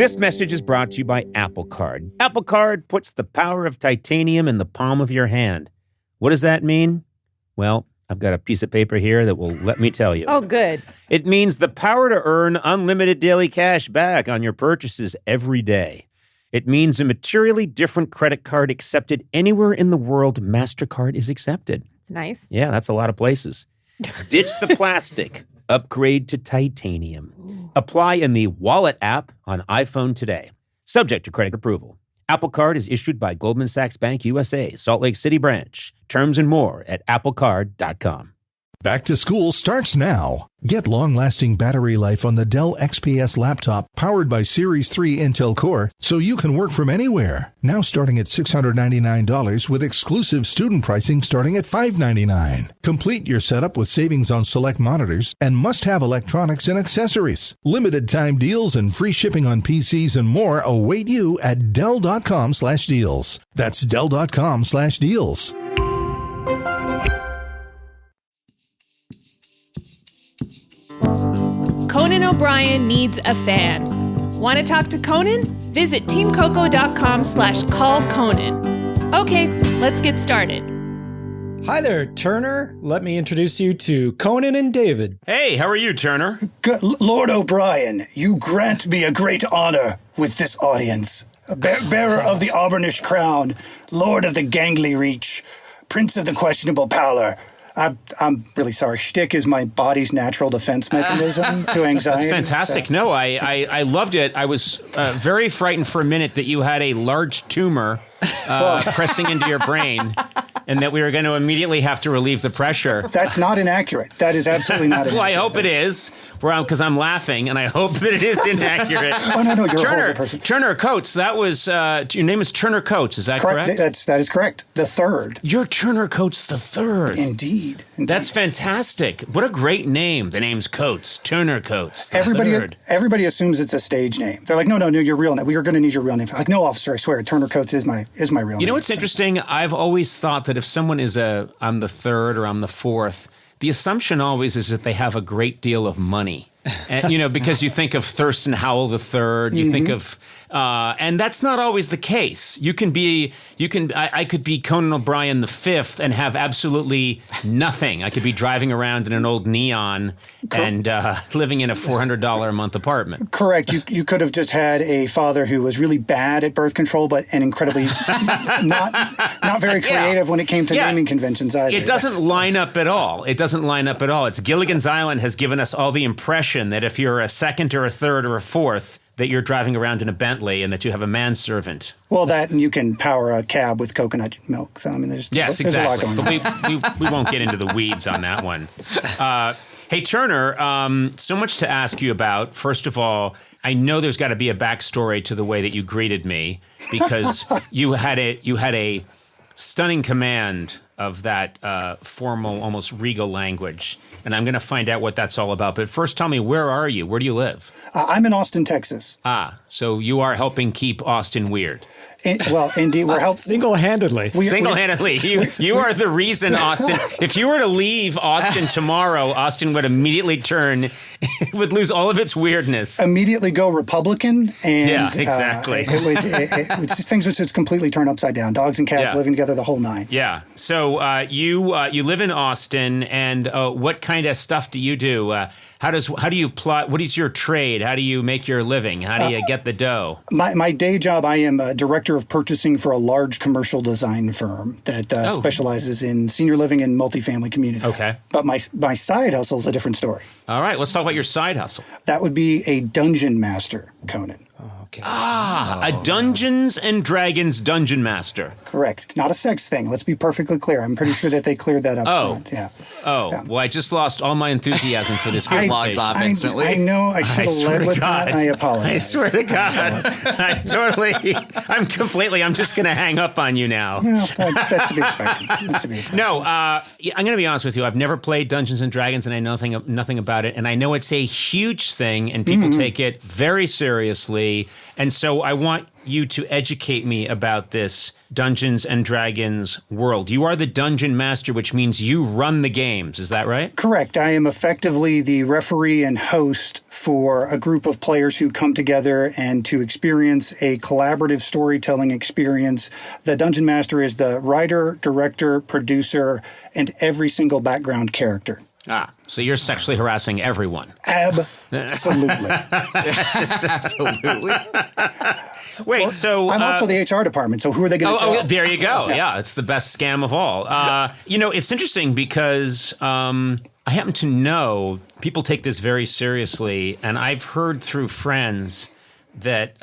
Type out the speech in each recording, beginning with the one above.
This message is brought to you by Apple Card. Apple Card puts the power of titanium in the palm of your hand. What does that mean? Well, I've got a piece of paper here that will let me tell you. Oh, good. It means the power to earn unlimited daily cash back on your purchases every day. It means a materially different credit card accepted anywhere in the world MasterCard is accepted. It's nice. Yeah, that's a lot of places. Ditch the plastic. Upgrade to titanium. Apply in the Wallet app on iPhone today. Subject to credit approval. Apple Card is issued by Goldman Sachs Bank USA, Salt Lake City branch. Terms and more at applecard.com. Back to school starts now. Get long-lasting battery life on the Dell XPS laptop powered by Series 3 Intel Core so you can work from anywhere. Now starting at $699 with exclusive student pricing starting at $599. Complete your setup with savings on select monitors and must-have electronics and accessories. Limited time deals and free shipping on PCs and more await you at Dell.com/deals. That's Dell.com/deals. Conan O'Brien needs a fan. Want to talk to Conan? Visit teamcoco.com/callconan. Okay, let's get started. Hi there, Turner. Let me introduce you to Conan and David. Hey, how are you, Turner? Lord O'Brien, you grant me a great honor with this audience. Bearer of the Auburnish crown, Lord of the Gangly Reach, Prince of the Questionable Pallor. I'm really sorry. Shtick is my body's natural defense mechanism to anxiety. That's fantastic. So. No, I loved it. I was very frightened for a minute that you had a large tumor pressing into your brain and that we were going to immediately have to relieve the pressure. That's not inaccurate. That is absolutely not inaccurate. Well, I hope it is, because I'm laughing, and I hope that it is inaccurate. Oh, no, you're a horrible person. Turner Coates, that was, your name is Turner Coates, is that correct? That is correct. The third. You're Turner Coates the third. Indeed. That's fantastic. What a great name. The name's Coates, Turner Coates the third. Everybody assumes it's a stage name. They're like, no, your real name. We are going to need your real name. I'm like, no, officer, I swear, Turner Coates is my real name. You know what's interesting? I've always thought that if someone is I'm the third or I'm the fourth, the assumption always is that they have a great deal of money. And, because you think of Thurston Howell the third, you think of, and that's not always the case. I could be Conan O'Brien the fifth and have absolutely nothing. I could be driving around in an old Neon and living in a $400 a month apartment. Correct. You could have just had a father who was really bad at birth control, and incredibly not very creative when it came to naming conventions either. It doesn't line up at all. It's Gilligan's Island has given us all the impression that if you're a second or a third or a fourth, that you're driving around in a Bentley and that you have a manservant. Well, that and you can power a cab with coconut milk. So, I mean, there's a lot going on. But we won't get into the weeds on that one. Hey, Turner, so much to ask you about. First of all, I know there's got to be a backstory to the way that you greeted me because you had a stunning command of that formal, almost regal language. And I'm going to find out what that's all about. But first, tell me, where are you? Where do you live? I'm in Austin, Texas. So you are helping keep Austin weird. Indeed, we're helping. Single-handedly. Single-handedly. You are the reason Austin, if you were to leave Austin tomorrow, Austin would immediately would lose all of its weirdness. Immediately go Republican. And, yeah, exactly. Things would just completely turn upside down. Dogs and cats living together the whole nine. Yeah. So you live in Austin, and what kind of stuff do you do? How do you plot? What is your trade? How do you make your living? How do you get the dough? My day job, I am a director of purchasing for a large commercial design firm that specializes in senior living and multifamily communities. Okay. But my side hustle is a different story. All right, let's talk about your side hustle. That would be a Dungeon Master, Conan. Okay. A Dungeons and Dragons Dungeon Master. Correct. It's not a sex thing. Let's be perfectly clear. I'm pretty sure that they cleared that up front. Yeah. Well, I just lost all my enthusiasm for this conversation. Logs off instantly. I know. I should have led with that. I apologize. I swear to God. I'm just going to hang up on you now. No, that's to be expected. No, I'm going to be honest with you. I've never played Dungeons and Dragons, and I know nothing about it. And I know it's a huge thing, and people take it very seriously. And so I want you to educate me about this Dungeons and Dragons world. You are the Dungeon Master, which means you run the games. Is that right? Correct. I am effectively the referee and host for a group of players who come together and to experience a collaborative storytelling experience. The Dungeon Master is the writer, director, producer, and every single background character. So you're sexually harassing everyone. Absolutely. Absolutely. Wait, so... I'm also the HR department, so who are they going to tell? Oh, there you go. Yeah, it's the best scam of all. It's interesting because I happen to know people take this very seriously, and I've heard through friends that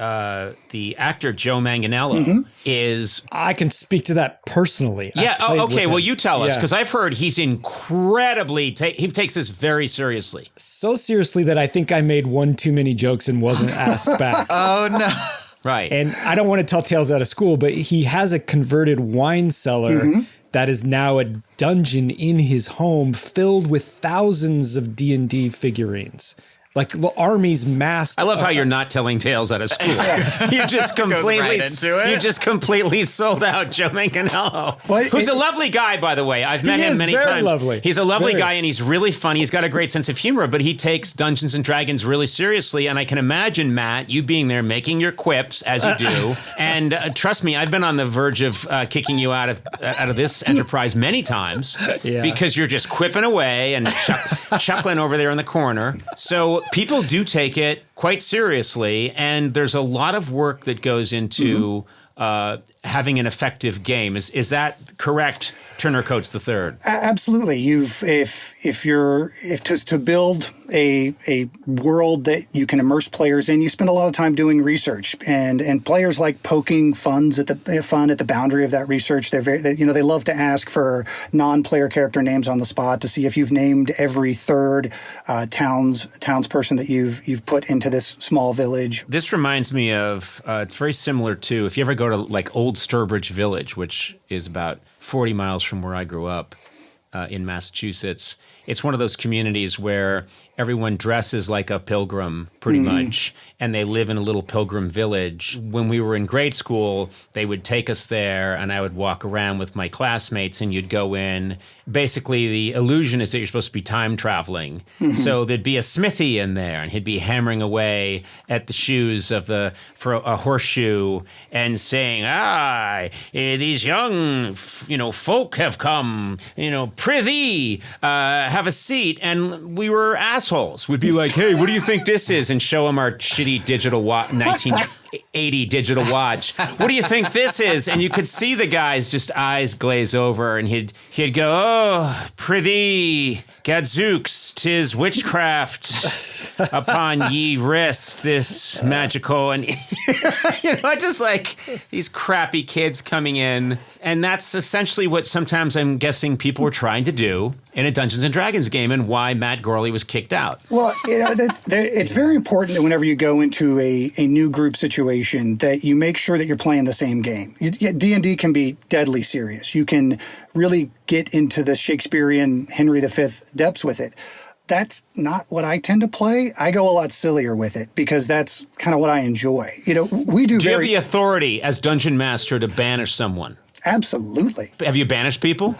the actor Joe Manganiello is... I can speak to that personally. Yeah, okay, well, you tell us, because I've heard he's incredibly... he takes this very seriously. So seriously that I think I made one too many jokes and wasn't asked back. Oh, no. Right. And I don't want to tell tales out of school, but he has a converted wine cellar that is now a dungeon in his home filled with thousands of D&D figurines. Like armies massed. I love how you're not telling tales out of school. You just completely sold out Joe Manganiello, who's a lovely guy, by the way. I've met him many times. Lovely. He's a lovely guy, and he's really funny. He's got a great sense of humor, but he takes Dungeons and Dragons really seriously. And I can imagine, Matt, you being there, making your quips as you do. And trust me, I've been on the verge of kicking you out of this enterprise many times because you're just quipping away and chuckling over there in the corner. So people do take it quite seriously, and there's a lot of work that goes into having an effective game. Is that correct, Turner Coates III? Absolutely. To build a world that you can immerse players in, you spend a lot of time doing research, and players like poking fun at the boundary of that research. They love to ask for non-player character names on the spot to see if you've named every third townsperson that you've put into this small village. This reminds me of it's very similar to if you ever go to like Old Sturbridge Village, which is about 40 miles from where I grew up in Massachusetts. It's one of those communities where everyone dresses like a pilgrim, pretty much, and they live in a little pilgrim village. When we were in grade school, they would take us there, and I would walk around with my classmates, and you'd go in. Basically, the illusion is that you're supposed to be time traveling. So there'd be a smithy in there, and he'd be hammering away at the shoes for a horseshoe and saying, these young, folk have come, prithee, have a seat. And we were assholes. We'd be like, hey, what do you think this is? And show them our shitty digital 1980 digital watch. What do you think this is? And you could see the guy's just eyes glaze over, and he'd go, oh, prithee, gadzooks, 'tis witchcraft upon ye wrist, this magical. And, I just like these crappy kids coming in. And that's essentially what sometimes I'm guessing people were trying to do in a Dungeons and Dragons game, and why Matt Gorley was kicked out. Well, it's very important that whenever you go into a new group situation that you make sure that you're playing the same game. D&D can be deadly serious. You can really get into the Shakespearean Henry V depths with it. That's not what I tend to play. I go a lot sillier with it because that's kind of what I enjoy. We do. Do you have the authority as Dungeon Master to banish someone? Absolutely. Have you banished people?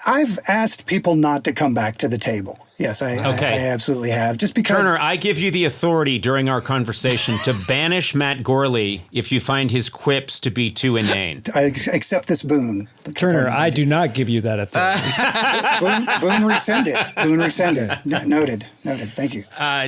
I've asked people not to come back to the table. Yes, I absolutely have. Just because... Turner, I give you the authority during our conversation to banish Matt Gorley if you find his quips to be too inane. I accept this boon. Turner, I do not give you that authority. Boon rescinded. Boon rescinded. Noted. Thank you.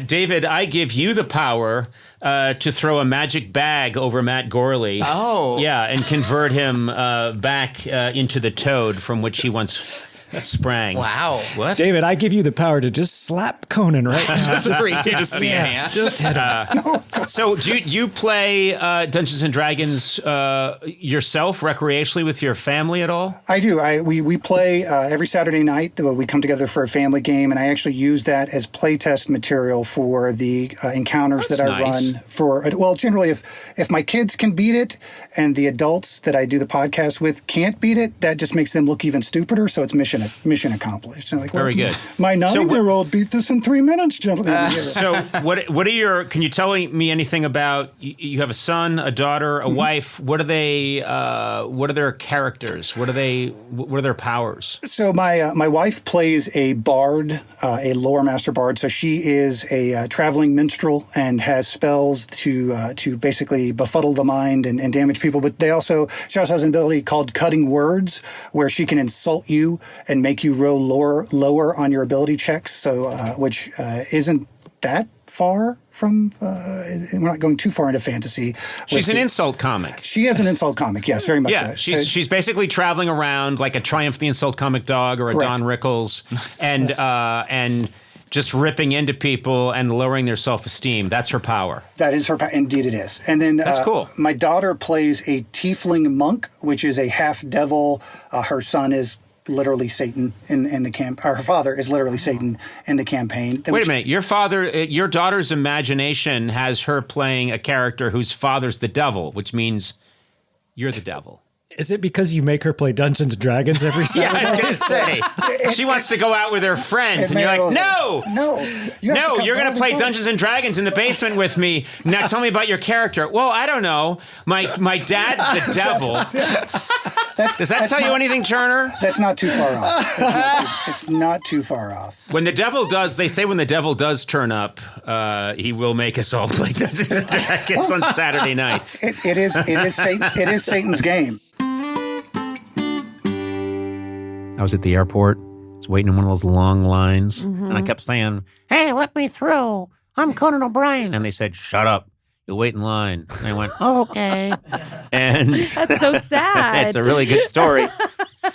David, I give you the power to throw a magic bag over Matt Gorley. Oh. Yeah, and convert him back into the toad from which he once sprang. Wow. What? David, I give you the power to just slap Conan right now. Just see a hand. Just hit him. So do you play Dungeons and Dragons yourself recreationally with your family at all? I do. We play every Saturday night. We come together for a family game, and I actually use that as playtest material for the encounters that I run for. Well, generally, if my kids can beat it and the adults that I do the podcast with can't beat it, that just makes them look even stupider. So it's mission mission accomplished. And like, Very good. My 9-year-old beat this in 3 minutes, gentlemen. So what are your, can you tell me anything about, you have a son, a daughter, a wife. What are their characters? What are their powers? So my wife plays a bard, a lore master bard. So she is a traveling minstrel and has spells to basically befuddle the mind and damage people. But she also has an ability called cutting words, where she can insult you and make you roll lower on your ability checks. So which isn't that far from, we're not going too far into fantasy. She's an insult comic. She is an insult comic, yes, very much Yeah, so. she's basically traveling around like a Triumph the Insult Comic Dog or a Correct. Don Rickles and just ripping into people and lowering their self-esteem. That's her power. That is her power. Indeed it is. And then That's cool. My daughter plays a tiefling monk, which is a half devil. Her son is literally Satan in the camp. Her father is literally Satan in the campaign. Wait a minute. Your daughter's imagination has her playing a character whose father's the devil, which means you're the devil. Is it because you make her play Dungeons and Dragons every Yeah, Saturday? I was going to say. She wants to go out with her friends, and you're like, no! You're going to play Dungeons and Dragons in the basement with me. Now tell me about your character. Well, I don't know. My dad's the devil. Does that tell you anything, Turner? That's not too far off. It's not too far off. When the devil does turn up, he will make us all play Dungeons and Dragons on Saturday nights. It is Satan's game. I was at the airport. I was waiting in one of those long lines, and I kept saying, "Hey, let me through. I'm Conan O'Brien." And they said, "Shut up. You'll wait in line." And I went, "Oh, okay." And That's so sad. it's a really good story.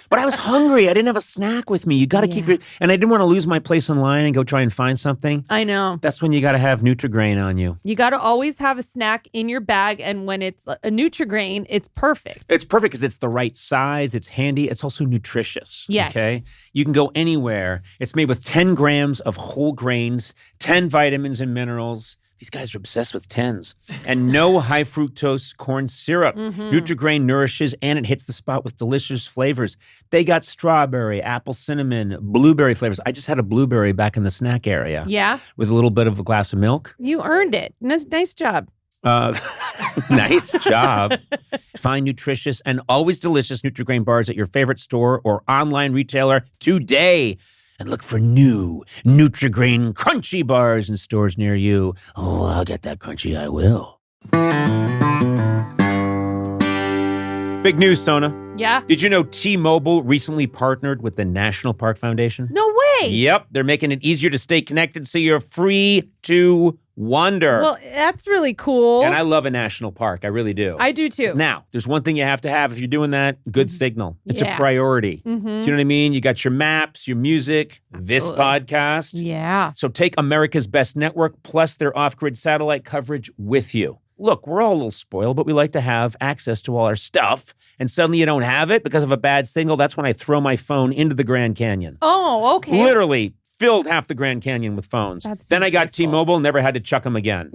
But I was hungry. I didn't have a snack with me. You got to keep it. And I didn't want to lose my place in line and go try and find something. I know. That's when you got to have Nutri-Grain on you. You got to always have a snack in your bag, and when it's a Nutri-Grain, it's perfect. It's perfect because it's the right size. It's handy. It's also nutritious. Yes. Okay. You can go anywhere. It's made with 10 grams of whole grains, 10 vitamins and minerals. These guys are obsessed with 10s. And no high fructose corn syrup. Nutri-Grain nourishes and it hits the spot with delicious flavors. They got strawberry, apple cinnamon, blueberry flavors. I just had a blueberry back in the snack area. Yeah. With a little bit of a glass of milk. You earned it. Nice job. Nice job. Find nutritious and always delicious Nutri-Grain bars at your favorite store or online retailer today. And look for new Nutri-Grain crunchy bars in stores near you. Oh, I'll get that crunchy, I will. Big news, Sona. Yeah. Did you know T-Mobile recently partnered with the National Park Foundation? No way. Yep, they're making it easier to stay connected so you're free to wander. Well, that's really cool. And I love a national park. I really do. I do too. Now, there's one thing you have to have if you're doing that, good signal. It's a Yeah. priority. Do you know what I mean? You got your maps, your music, this podcast. Yeah. So take America's Best Network plus their off-grid satellite coverage with you. Look, we're all a little spoiled, but we like to have access to all our stuff. And suddenly you don't have it because of a bad signal. That's when I throw my phone into the Grand Canyon. Oh, okay. Literally filled half the Grand Canyon with phones. Then I got useful. T-Mobile, never had to chuck them again.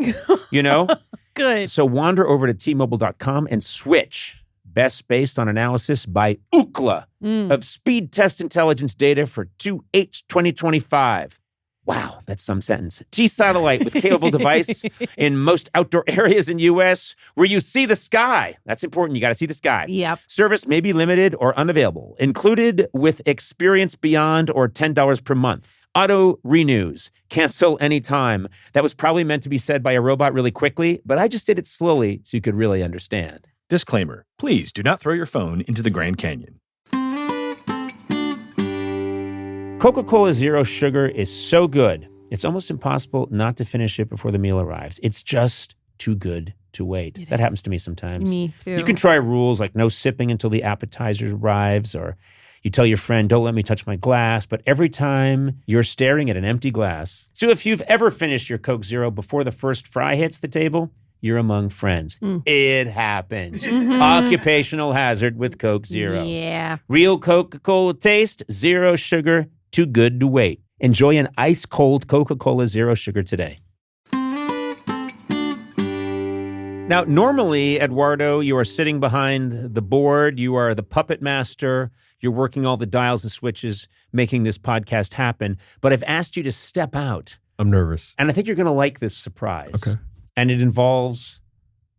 You know? Good. So wander over to T-Mobile.com and switch. Best based on analysis by Ookla of speed test intelligence data for 2H 2025. Wow, that's some sentence. T-Satellite with capable device in most outdoor areas in U.S. where you see the sky. That's important. You got to see the sky. Yep. Service may be limited or unavailable. Included with Experience Beyond or $10 per month. Auto renews. Cancel anytime. That was probably meant to be said by a robot really quickly, but I just did it slowly so you could really understand. Disclaimer. Please do not throw your phone into the Grand Canyon. Coca-Cola Zero Sugar is so good, it's almost impossible not to finish it before the meal arrives. It's just too good to wait. That happens to me sometimes. Me too. You can try rules like no sipping until the appetizer arrives, or you tell your friend, don't let me touch my glass, but every time you're staring at an empty glass. So if you've ever finished your Coke Zero before the first fry hits the table, you're among friends. It happens. Occupational hazard with Coke Zero. Yeah. Real Coca-Cola taste, zero sugar, too good to wait. Enjoy an ice-cold Coca-Cola Zero Sugar today. Now, normally, Eduardo, you are sitting behind the board. You are the puppet master. You're working all the dials and switches, making this podcast happen. But I've asked you to step out. I'm nervous. And I think you're going to like this surprise. Okay. And it involves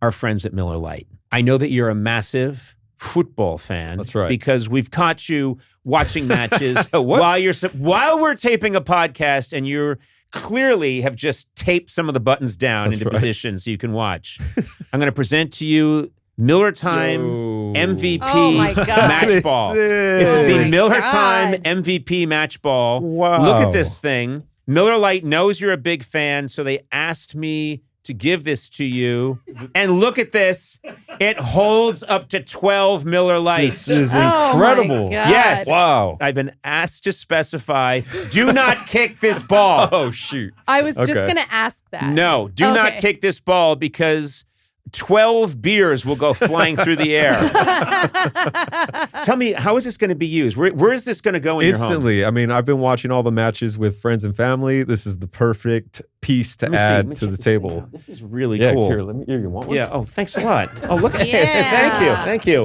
our friends at Miller Lite. I know that you're a massive football fan. That's right. Because we've caught you watching matches while we're taping a podcast, and you're clearly have just taped some of the buttons down into position so you can watch. I'm going to present to you Miller Time MVP match ball. This is the Miller Time MVP match ball. Wow. Look at this thing. Miller Lite knows you're a big fan, so they asked me to give this to you. And look at this. It holds up to 12 Miller Lights. This is incredible. Oh my God. Yes. Wow. I've been asked to specify, do not kick this ball. Oh, shoot. I was just going to ask that. No, do not kick this ball because 12 beers will go flying through the air. Tell me, how is this going to be used? Where is this going to go in Instantly. your home? I mean, I've been watching all the matches with friends and family. This is the perfect piece to add to the table. This is really Yeah, cool. here, you want one? Yeah. Oh, thanks a lot. Oh, look at it. Yeah. Thank you.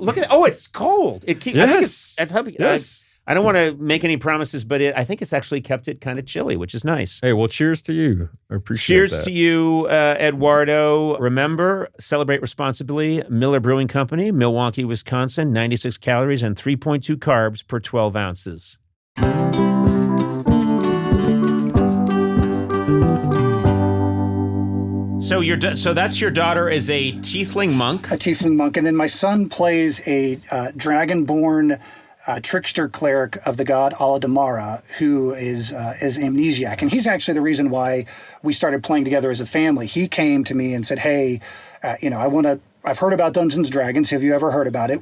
Look at it. Oh, it's cold. It keeps. Yes. Yes. I don't want to make any promises, but I think it's actually kept it kind of chilly, which is nice. Hey, well, cheers to you. I appreciate Cheers that. to you, Eduardo. Remember, celebrate responsibly. Miller Brewing Company, Milwaukee, Wisconsin, 96 calories and 3.2 carbs per 12 ounces. So that's your daughter is a tiefling monk? A tiefling monk. And then my son plays a dragonborn trickster cleric of the god Aladamara, who is amnesiac. And he's actually the reason why we started playing together as a family. He came to me and said, hey, I've heard about Dungeons & Dragons. Have you ever heard about it?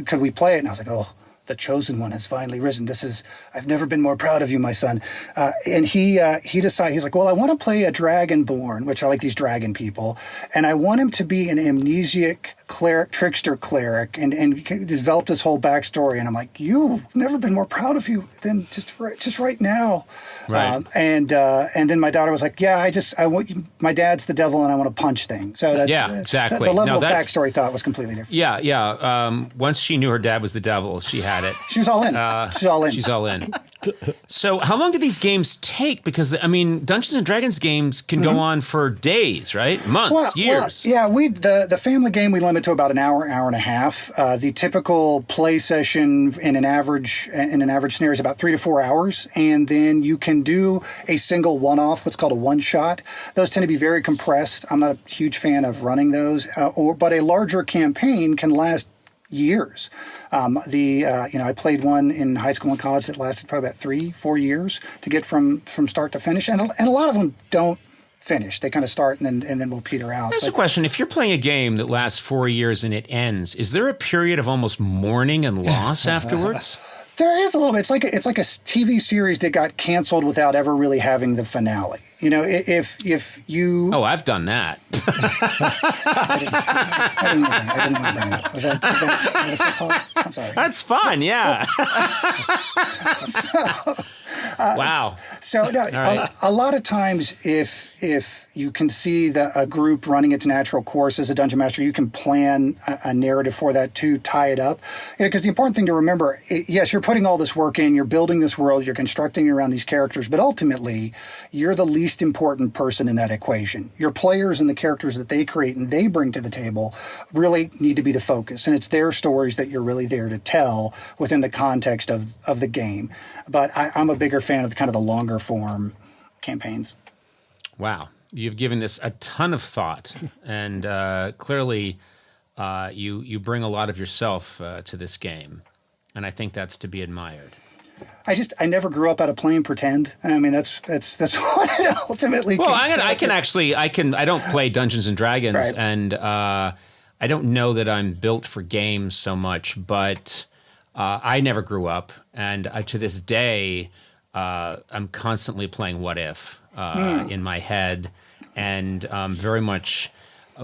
Could we play it? And I was like, oh, the chosen one has finally risen. I've never been more proud of you, my son. And he decided, he's like, well, I want to play a dragonborn, which I like these dragon people. And I want him to be an amnesiac trickster cleric and develop this whole backstory. And I'm like, you've never been more proud of you than just right now. Right. And then my daughter was like, yeah, my dad's the devil and I want to punch things. So that's, exactly. The level of backstory thought was completely different. Yeah. Once she knew her dad was the devil, she had it. She was all in. She's all in. So how long do these games take? Because, I mean, Dungeons & Dragons games can go on for days, right? Months, years. Yeah, the family game we limit to about an hour and a half. The typical play session in an average scenario is about 3 to 4 hours. And then you can do a single one-off, what's called a one-shot. Those tend to be very compressed. I'm not a huge fan of running those. But a larger campaign can last years. I played one in high school and college that lasted probably about 3-4 years to get from start to finish, and a lot of them don't finish. They kind of start and then will peter out. That's a question. If you're playing a game that lasts 4 years and it ends, is there a period of almost mourning and loss afterwards? There is a little bit. It's like a TV series that got canceled without ever really having the finale. You know, if you... Oh, I've done that. I didn't want to bring it up. Was that I'm sorry. That's fun, yeah. Wow. So no, a lot of times if you can see a group running its natural course as a dungeon master, you can plan a narrative for that to tie it up. Because the important thing to remember, yes, you're putting all this work in, you're building this world, you're constructing around these characters, but ultimately you're the least important person in that equation. Your players and the characters that they create and they bring to the table really need to be the focus. And it's their stories that you're really there to tell within the context of the game. But I'm a bigger fan of the longer form campaigns. Wow. You've given this a ton of thought, and clearly you bring a lot of yourself to this game, and I think that's to be admired. I never grew up out of playing pretend. I mean, that's what it ultimately. Well, I don't play Dungeons and Dragons, right. And I don't know that I'm built for games so much, but I never grew up, and to this day, I'm constantly playing What If in my head, and very much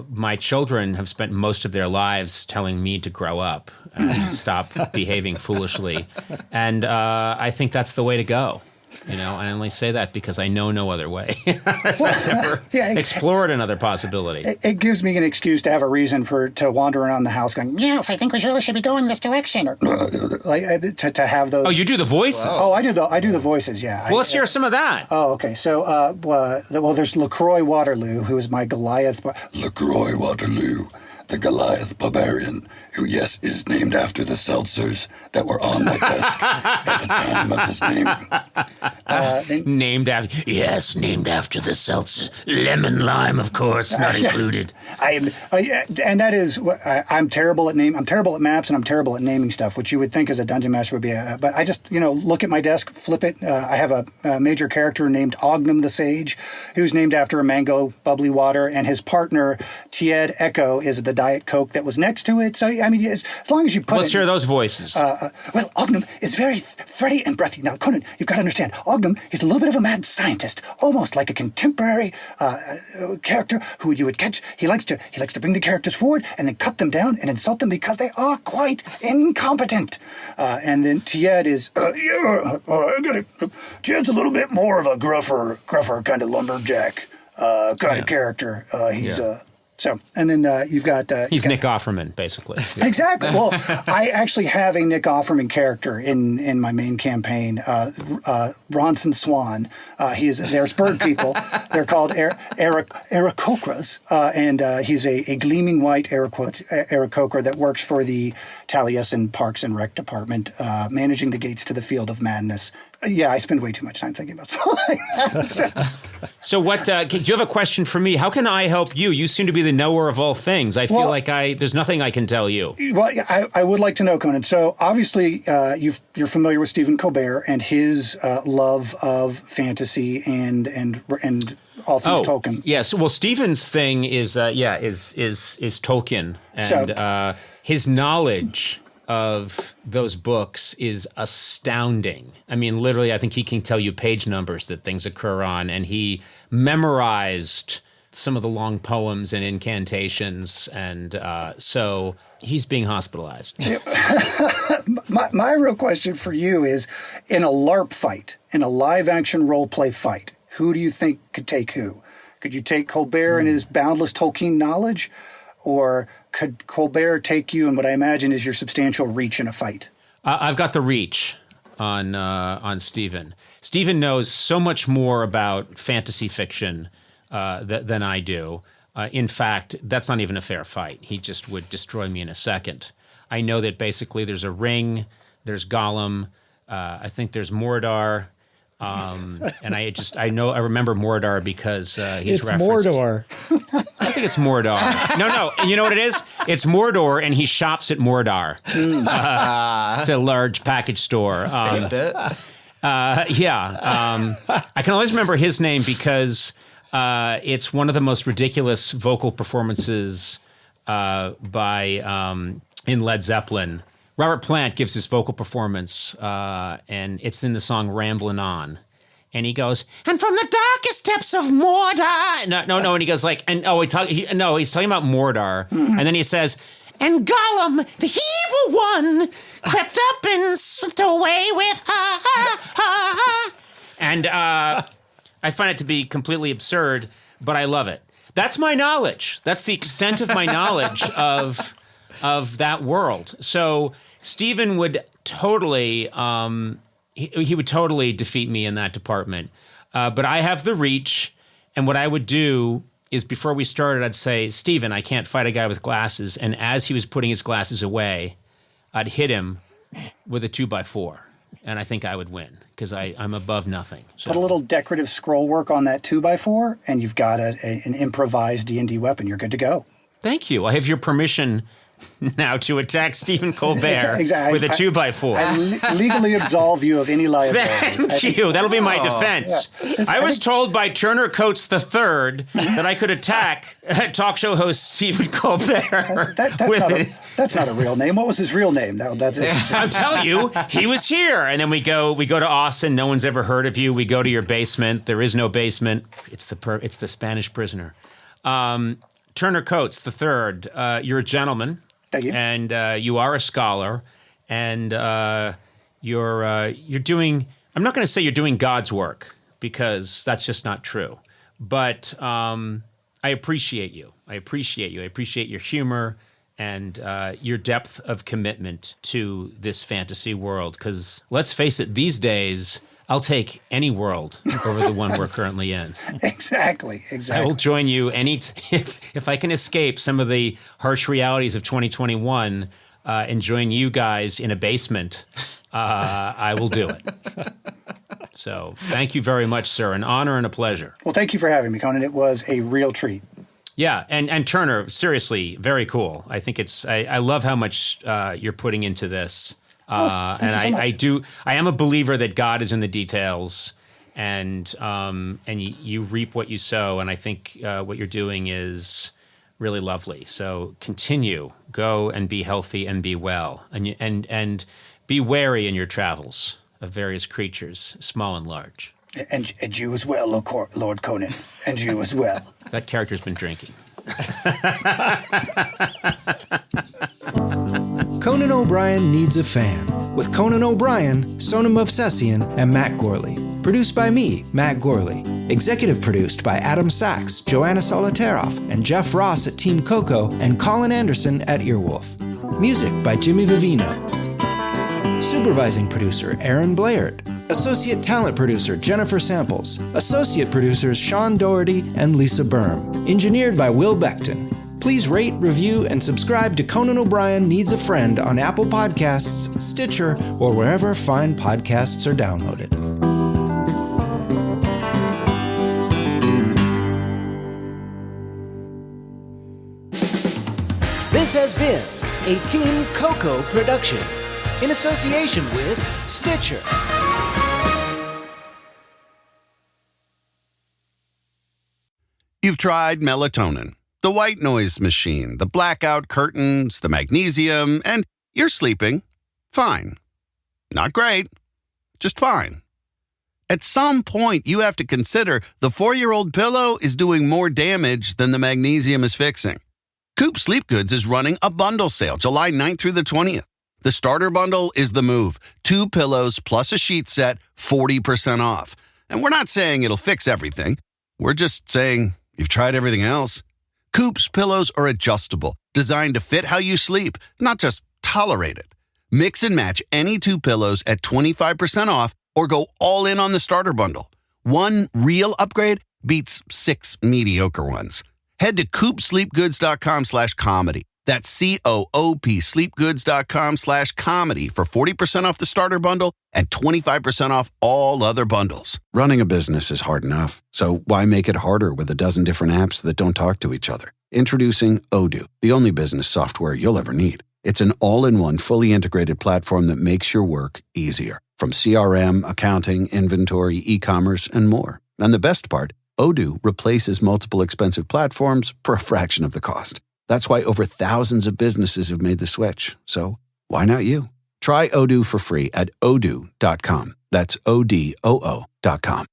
my children have spent most of their lives telling me to grow up and stop behaving foolishly, and I think that's the way to go. And I only say that because I know no other way. I've never explored another possibility. It gives me an excuse to have a reason to wander around the house going, yes, I think we really should be going this direction. Or, to have those. Oh, you do the voices? Oh, I do the voices, yeah. Well, let's hear some of that. Oh, okay. So, there's LaCroix Waterloo, who is my Goliath. LaCroix Waterloo, the Goliath barbarian, who, yes, is named after the seltzers that were on my desk at the time of his name. Named after the seltzers. Lemon lime, of course, not included. And that is, I'm terrible at I'm terrible at maps, and I'm terrible at naming stuff, which you would think as a dungeon master would be. But I just, look at my desk, flip it. I have a major character named Ognum the Sage, who's named after a mango bubbly water, and his partner Tied Echo is the Diet Coke that was next to it. So as long as you put Let's hear those voices. Well, Ognum is very thready and breathy. Now, Conan, you've got to understand, Ognum is a little bit of a mad scientist, almost like a contemporary character who you would catch. He likes to bring the characters forward and then cut them down and insult them because they are quite incompetent. And then Tied is, Tied's a little bit more of a gruffer kind of lumberjack kind of character. He's So, and then you've got... He's Nick Offerman, basically. Exactly. Well, I actually have a Nick Offerman character in my main campaign, Bronson Swan. There's bird people. They're called Aarakocras, and he's a gleaming white Aarakocra that works for the Taliesin Parks and Rec Department, managing the gates to the Field of Madness. I spend way too much time thinking about stuff like that. So what, do you have a question for me? How can I help you? You seem to be the knower of all things. I feel like there's nothing I can tell you. Well, I would like to know, Conan. So obviously you're familiar with Stephen Colbert and his love of fantasy and all things Tolkien. Yes. Well, Stephen's thing is Tolkien, and his knowledge of those books is astounding. I mean, literally, I think he can tell you page numbers that things occur on, and he memorized some of the long poems and incantations, and so he's being hospitalized. My real question for you is, in a LARP fight, in a live-action role-play fight, who do you think could take who? Could you take Colbert and his boundless Tolkien knowledge, or could Colbert take you and what I imagine is your substantial reach in a fight? I've got the reach on Stephen. Stephen knows so much more about fantasy fiction than I do. In fact, that's not even a fair fight. He just would destroy me in a second. I know that basically there's a ring, there's Gollum, I think there's Mordor. And I remember Mordor because he's it's referenced. Mordor. I think it's Mordor. No. You know what it is? It's Mordor, and he shops at Mordor. It's a large package store. Saved it. I can always remember his name because it's one of the most ridiculous vocal performances by in Led Zeppelin. Robert Plant gives his vocal performance, and it's in the song "Ramblin' On," and he goes, "And from the darkest depths of Mordor." No, and he goes like, he's talking about Mordor, and then he says, "And Gollum, the evil one, crept up and slipped away with her." And I find it to be completely absurd, but I love it. That's my knowledge. That's the extent of my knowledge of that world. So Stephen would totally, he would totally defeat me in that department. But I have the reach, and what I would do is before we started, I'd say, "Stephen, I can't fight a guy with glasses." And as he was putting his glasses away, I'd hit him with a 2x4. And I think I would win because I'm above nothing. So. Put a little decorative scroll work on that 2x4, and you've got an improvised D&D weapon. You're good to go. Thank you. I have your permission now to attack Stephen Colbert with a 2x4. I legally absolve you of any liability. Thank you. That'll be my defense. Yeah. I was told by Turner Coates III that I could attack talk show host Stephen Colbert. That's not a real name. What was his real name? I'm telling you, he was here. And then we go to Austin. No one's ever heard of you. We go to your basement. There is no basement. It's the Spanish prisoner. Turner Coates III, you're a gentleman. Thank you. And you are a scholar, and you're doing I'm not going to say you're doing God's work, because that's just not true. But I appreciate you. I appreciate you. I appreciate your humor and your depth of commitment to this fantasy world. Because let's face it, these days, I'll take any world over the one we're currently in. Exactly. I will join you if I can escape some of the harsh realities of 2021 and join you guys in a basement. I will do it. So thank you very much, sir. An honor and a pleasure. Well, thank you for having me, Conan. It was a real treat. Yeah, and Turner, seriously, very cool. I think I love how much you're putting into this. I am a believer that God is in the details, and you reap what you sow. And I think what you're doing is really lovely. So continue, go and be healthy and be well, and be wary in your travels of various creatures, small and large. And you as well, Lord Conan. And you as well. That character's been drinking. Conan O'Brien Needs a Fan, with Conan O'Brien, Sonam Movsesian, and Matt Gorley. Produced by me, Matt Gorley. Executive produced by Adam Sachs, Joanna Solitaroff, and Jeff Ross at Team Coco, and Colin Anderson at Earwolf. Music by Jimmy Vivino. Supervising producer, Aaron Blaird. Associate talent producer, Jennifer Samples. Associate producers, Sean Doherty and Lisa Berm. Engineered by Will Beckton. Please rate, review, and subscribe to Conan O'Brien Needs a Friend on Apple Podcasts, Stitcher, or wherever fine podcasts are downloaded. This has been a Team Coco production in association with Stitcher. You've tried melatonin, the white noise machine, the blackout curtains, the magnesium, and you're sleeping fine. Not great, just fine. At some point, you have to consider the 4-year-old pillow is doing more damage than the magnesium is fixing. Coop Sleep Goods is running a bundle sale July 9th through the 20th. The starter bundle is the move. 2 pillows plus a sheet set, 40% off. And we're not saying it'll fix everything. We're just saying you've tried everything else. Coop's pillows are adjustable, designed to fit how you sleep, not just tolerate it. Mix and match any 2 pillows at 25% off or go all in on the starter bundle. One real upgrade beats 6 mediocre ones. Head to coopsleepgoods.com/comedy. That's COOP sleepgoods.com/comedy for 40% off the starter bundle and 25% off all other bundles. Running a business is hard enough, so why make it harder with a dozen different apps that don't talk to each other? Introducing Odoo, the only business software you'll ever need. It's an all-in-one, fully integrated platform that makes your work easier. From CRM, accounting, inventory, e-commerce, and more. And the best part, Odoo replaces multiple expensive platforms for a fraction of the cost. That's why over thousands of businesses have made the switch. So why not you? Try Odoo for free at odoo.com. That's ODOO.com.